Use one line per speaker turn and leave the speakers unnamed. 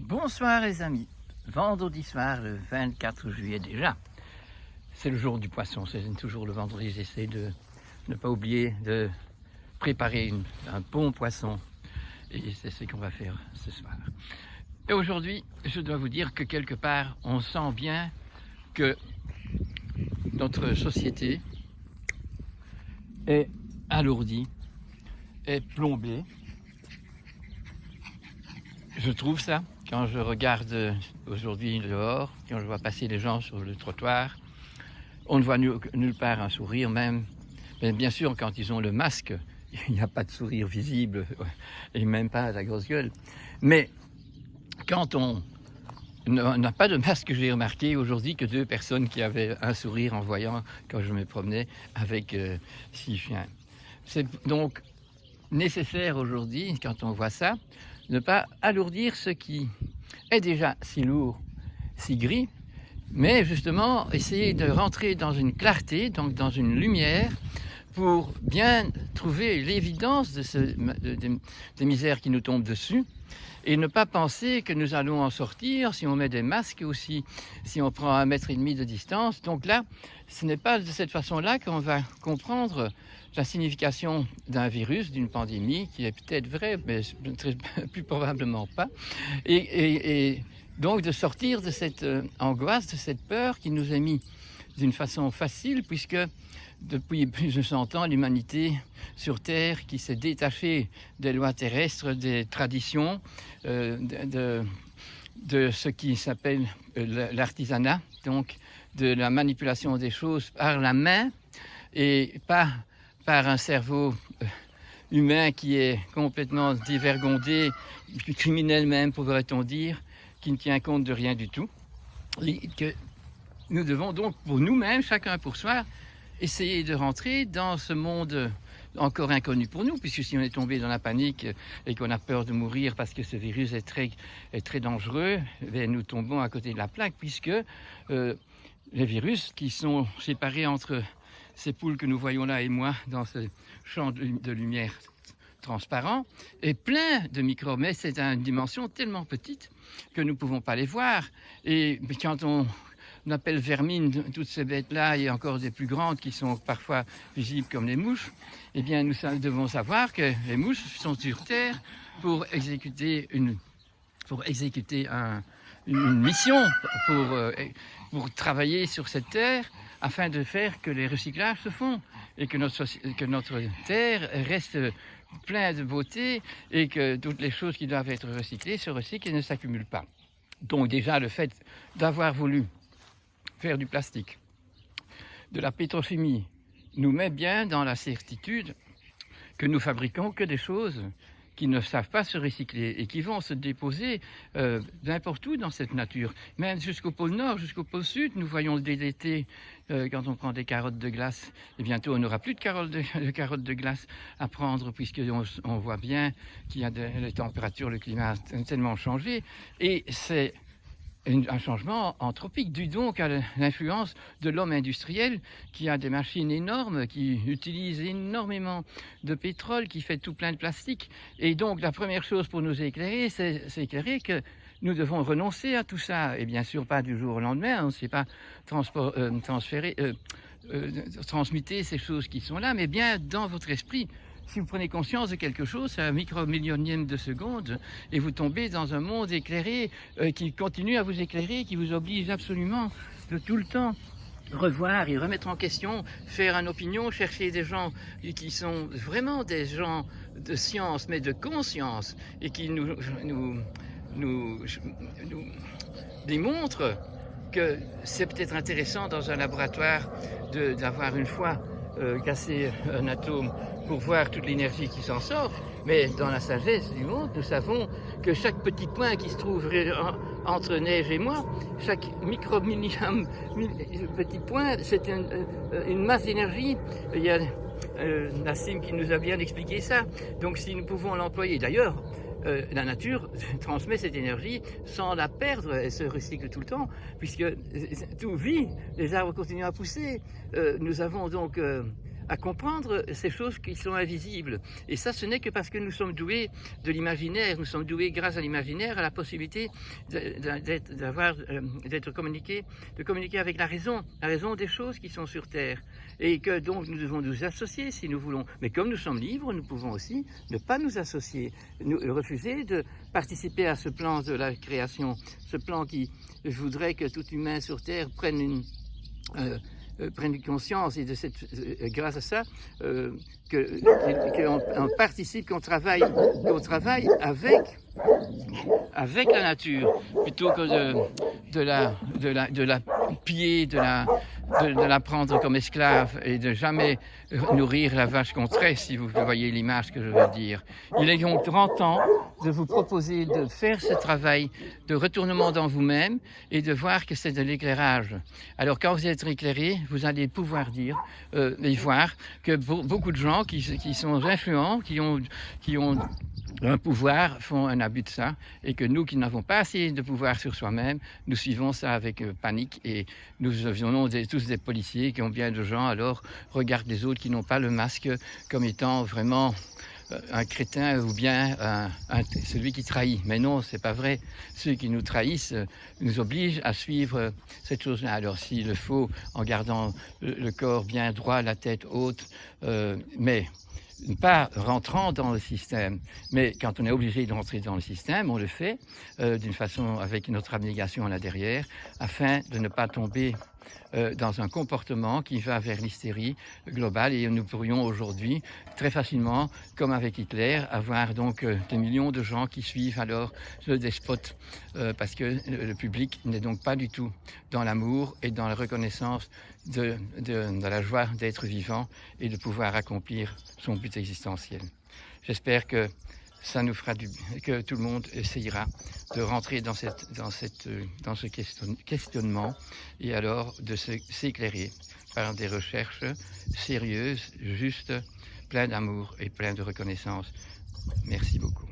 Bonsoir les amis, vendredi soir le 24 juillet déjà, c'est le jour du poisson, c'est toujours le vendredi, j'essaie de ne pas oublier de préparer un bon poisson et c'est ce qu'on va faire ce soir. Et aujourd'hui, je dois vous dire que quelque part, on sent bien que notre société est alourdie, est plombée. Je trouve ça quand je regarde aujourd'hui dehors, quand je vois passer les gens sur le trottoir. On ne voit nulle part un sourire même. Mais bien sûr, quand ils ont le masque, il n'y a pas de sourire visible et même pas la grosse gueule. Mais quand on n'a pas de masque, j'ai remarqué aujourd'hui que 2 personnes qui avaient un sourire en voyant quand je me promenais avec 6 chiens. C'est donc nécessaire aujourd'hui, quand on voit ça, ne pas alourdir ce qui est déjà si lourd, si gris, mais justement essayer de rentrer dans une clarté, donc dans une lumière, pour bien trouver l'évidence des misères qui nous tombent dessus, et ne pas penser que nous allons en sortir si on met des masques ou si on prend 1,5 mètre de distance. Donc là, ce n'est pas de cette façon-là qu'on va comprendre la signification d'un virus, d'une pandémie, qui est peut-être vraie, mais plus probablement pas. Et donc de sortir de cette angoisse, de cette peur qui nous est mise d'une façon facile, puisque depuis plus de 100 ans, l'humanité sur Terre qui s'est détachée des lois terrestres, des traditions, de ce qui s'appelle l'artisanat, donc de la manipulation des choses par la main et pas par un cerveau humain qui est complètement dévergondé, criminel même, pourrait-on dire, qui ne tient compte de rien du tout. Et que nous devons donc, pour nous-mêmes, chacun pour soi, essayer de rentrer dans ce monde encore inconnu pour nous, puisque si on est tombé dans la panique et qu'on a peur de mourir parce que ce virus est très dangereux, eh nous tombons à côté de la plaque, puisque les virus qui sont séparés entre ces poules que nous voyons là et moi dans ce champ de lumière transparent est plein de microbes, mais c'est une dimension tellement petite que nous ne pouvons pas les voir. Et quand on appelle vermine toutes ces bêtes-là, et encore des plus grandes qui sont parfois visibles comme les mouches, eh bien nous devons savoir que les mouches sont sur Terre pour exécuter une mission, pour travailler sur cette Terre, afin de faire que les recyclages se font et que notre Terre reste pleine de beauté et que toutes les choses qui doivent être recyclées se recyclent et ne s'accumulent pas. Donc déjà le fait d'avoir voulu faire du plastique, de la pétrochimie, nous met bien dans la certitude que nous fabriquons que des choses qui ne savent pas se recycler et qui vont se déposer n'importe où dans cette nature. Même jusqu'au pôle Nord, jusqu'au pôle Sud, nous voyons dès l'été, quand on prend des carottes de glace, et bientôt on n'aura plus de carottes de glace à prendre, puisqu'on voit bien qu'il y a les températures, le climat a tellement changé, et c'est un changement anthropique dû donc à l'influence de l'homme industriel qui a des machines énormes, qui utilise énormément de pétrole, qui fait tout plein de plastique. Et donc la première chose pour nous éclairer, c'est éclairer que nous devons renoncer à tout ça. Et bien sûr pas du jour au lendemain, on ne sait pas transmuter ces choses qui sont là, mais bien dans votre esprit. Si vous prenez conscience de quelque chose, c'est un micro-millionième de seconde, et vous tombez dans un monde éclairé, qui continue à vous éclairer, qui vous oblige absolument de tout le temps revoir et remettre en question, faire une opinion, chercher des gens qui sont vraiment des gens de science, mais de conscience, et qui nous démontrent que c'est peut-être intéressant dans un laboratoire d'avoir une fois casser un atome pour voir toute l'énergie qui s'en sort, mais dans la sagesse du monde, nous savons que chaque petit point qui se trouve entre neige et moi, chaque micro-millième petit point, c'est une masse d'énergie. Il y a Nassim qui nous a bien expliqué ça. Donc si nous pouvons l'employer, d'ailleurs, la nature transmet cette énergie sans la perdre, elle se recycle tout le temps, puisque tout vit, les arbres continuent à pousser. Nous avons donc à comprendre ces choses qui sont invisibles. Et ça, ce n'est que parce que nous sommes doués de l'imaginaire, nous sommes doués grâce à l'imaginaire, à la possibilité de communiquer avec la raison des choses qui sont sur Terre. Et que donc nous devons nous associer si nous voulons. Mais comme nous sommes libres, nous pouvons aussi ne pas nous associer, refuser de participer à ce plan de la création, ce plan qui voudrait que tout humain sur Terre prenne conscience et grâce à ça, qu'on participe, qu'on travaille avec la nature, plutôt que de la piller, de la prendre comme esclave et de jamais nourrir la vache qu'on tresse, si vous voyez l'image que je veux dire. Il est donc grand temps de vous proposer de faire ce travail de retournement dans vous-même et de voir que c'est de l'éclairage. Alors quand vous êtes éclairé, vous allez pouvoir dire et voir que beaucoup de gens qui sont influents, qui ont un pouvoir, font un abus de ça, et que nous qui n'avons pas assez de pouvoir sur soi-même, nous suivons ça avec panique, et nous devenons tous des policiers qui ont bien de gens, alors regardent les autres qui n'ont pas le masque comme étant vraiment un crétin ou bien celui qui trahit. Mais non, c'est pas vrai. Ceux qui nous trahissent nous obligent à suivre cette chose-là. Alors s'il le faut, en gardant le corps bien droit, la tête haute, mais pas rentrant dans le système, mais quand on est obligé de rentrer dans le système, on le fait d'une façon avec notre abnégation là derrière, afin de ne pas tomber dans un comportement qui va vers l'hystérie globale. Et nous pourrions aujourd'hui très facilement, comme avec Hitler, avoir donc des millions de gens qui suivent alors le despote, parce que le public n'est donc pas du tout dans l'amour et dans la reconnaissance de la joie d'être vivant et de pouvoir accomplir son but existentiel. J'espère que ça nous fera que tout le monde essayera de rentrer dans ce questionnement et alors de s'éclairer par des recherches sérieuses, justes, pleines d'amour et pleines de reconnaissance. Merci beaucoup.